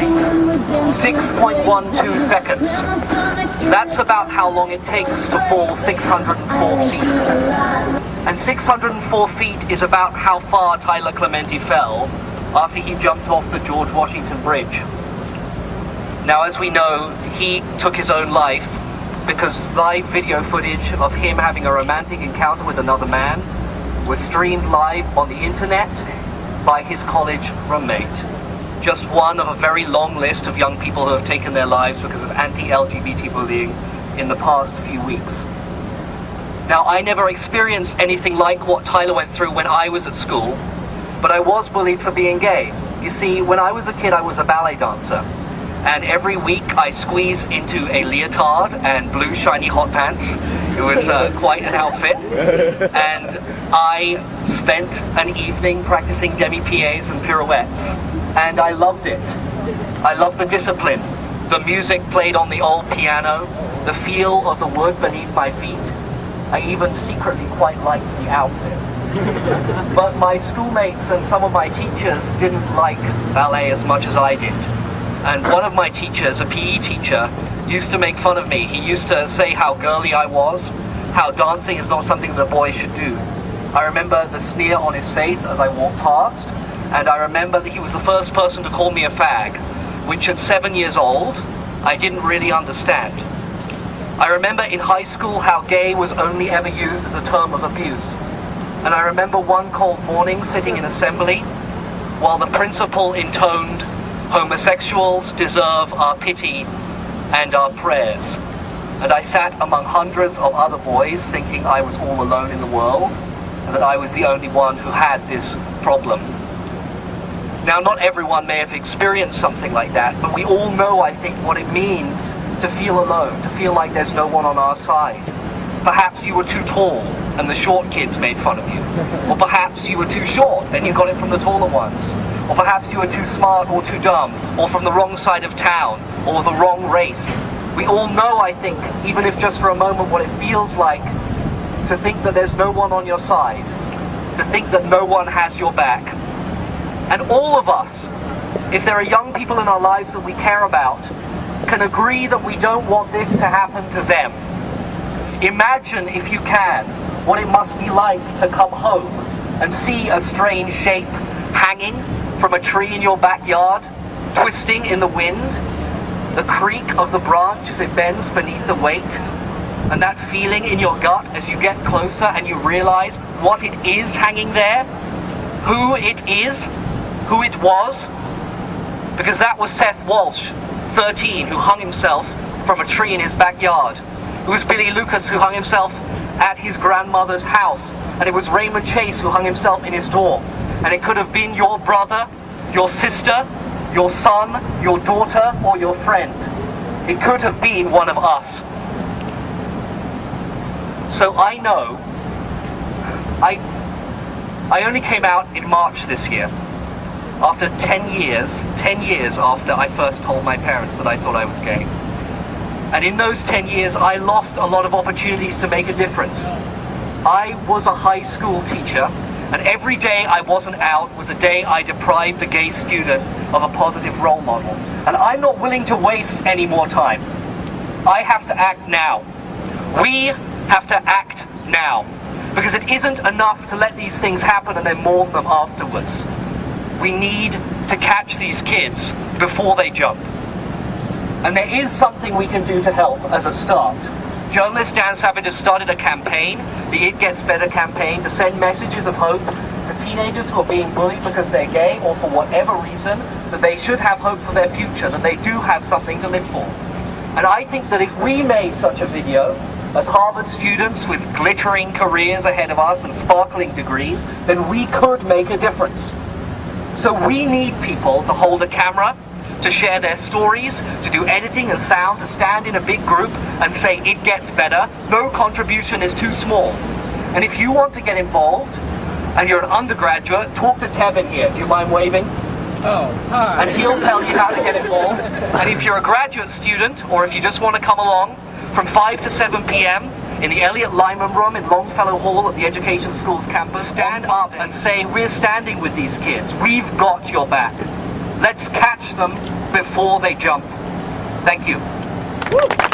6.12 seconds. That's about how long it takes to fall 604 feet. And 604 feet is about how far Tyler Clementi fell after he jumped off the George Washington Bridge. Now, as we know, he took his own life because live video footage of him having a romantic encounter with another man was streamed live on the internet by his college roommate. Just one of a very long list of young people who have taken their lives because of anti-LGBT bullying in the past few weeks. Now, I never experienced anything like what Tyler went through when I was at school, but I was bullied for being gay. You see, when I was a kid, I was a ballet dancer. And every week I squeezed into a leotard and blue shiny hot pants. It was quite an outfit. And I spent an evening practicing demi-pieds and pirouettes. And I loved it. I loved the discipline. The music played on the old piano, the feel of the wood beneath my feet. I even secretly quite liked the outfit. But my schoolmates and some of my teachers didn't like ballet as much as I did. And one of my teachers, a PE teacher, used to make fun of me. He used to say how girly I was, how dancing is not something that a boy should do. I remember the sneer on his face as I walked past, and I remember that he was the first person to call me a fag, which at 7 years old, I didn't really understand. I remember in high school how gay was only ever used as a term of abuse. And I remember one cold morning sitting in assembly while the principal intoned, "Homosexuals deserve our pity and our prayers." And I sat among hundreds of other boys thinking I was all alone in the world and that I was the only one who had this problem. Now, not everyone may have experienced something like that, but we all know, I think, what it means to feel alone, to feel like there's no one on our side. Perhaps you were too tall and the short kids made fun of you. Or perhaps you were too short and you got it from the taller ones. Or perhaps you were too smart or too dumb, or from the wrong side of town, or the wrong race. We all know, I think, even if just for a moment, what it feels like to think that there's no one on your side, to think that no one has your back. And all of us, if there are young people in our lives that we care about, can agree that we don't want this to happen to them. Imagine, if you can, what it must be like to come home and see a strange shape hanging from a tree in your backyard, twisting in the wind, the creak of the branch as it bends beneath the weight, and that feeling in your gut as you get closer and you realize what it is hanging there, who it is, who it was. Because that was Seth Walsh, 13, who hung himself from a tree in his backyard. It was Billy Lucas who hung himself at his grandmother's house. And it was Raymond Chase who hung himself in his dorm. And it could have been your brother, your sister, your son, your daughter, or your friend. It could have been one of us. So I know, I only came out in March this year, after 10 years after I first told my parents that I thought I was gay. And in those 10 years, I lost a lot of opportunities to make a difference. I was a high school teacher, and every day I wasn't out was a day I deprived a gay student of a positive role model. And I'm not willing to waste any more time. I have to act now. We have to act now. Because it isn't enough to let these things happen and then mourn them afterwards. We need to catch these kids before they jump. And there is something we can do to help as a start. Journalist Dan Savage has started a campaign, the It Gets Better campaign, to send messages of hope to teenagers who are being bullied because they're gay or for whatever reason, that they should have hope for their future, that they do have something to live for. And I think that if we made such a video, as Harvard students with glittering careers ahead of us and sparkling degrees, then we could make a difference. So we need people to hold a camera, to share their stories, to do editing and sound, to stand in a big group and say it gets better. No contribution is too small. And if you want to get involved and you're an undergraduate, talk to Tevin here. Do you mind waving? Oh, hi. And he'll tell you how to get involved. And if you're a graduate student, or if you just want to come along, from 5 to 7 p.m. in the Elliot Lyman Room in Longfellow Hall at the Education Schools campus, stand up and say, we're standing with these kids. We've got your back. Let's catch them before they jump. Thank you.